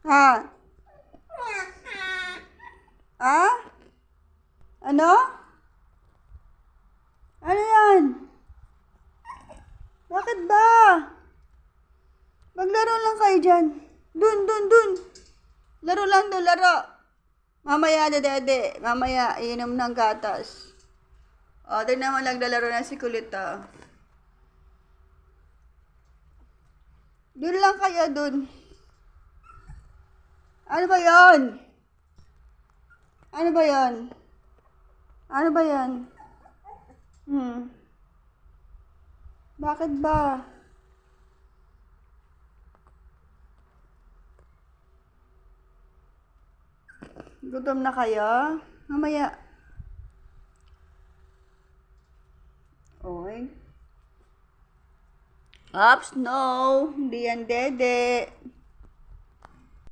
Ha? Ha? Ano? Ano yan? Bakit ba? Maglaro lang kayo dyan. Dun. Laro lang doon, laro. Mamaya, dede. Mamaya, iinom ng gatas. O, doon naman naglalaro na si Kulita. Doon lang kayo, dun. Ano ba yon? Ano ba yon? Ano ba yan? Bakit ba? Gutom na kayo? Mamaya. Oy. Ups, no. Hindi yan dede.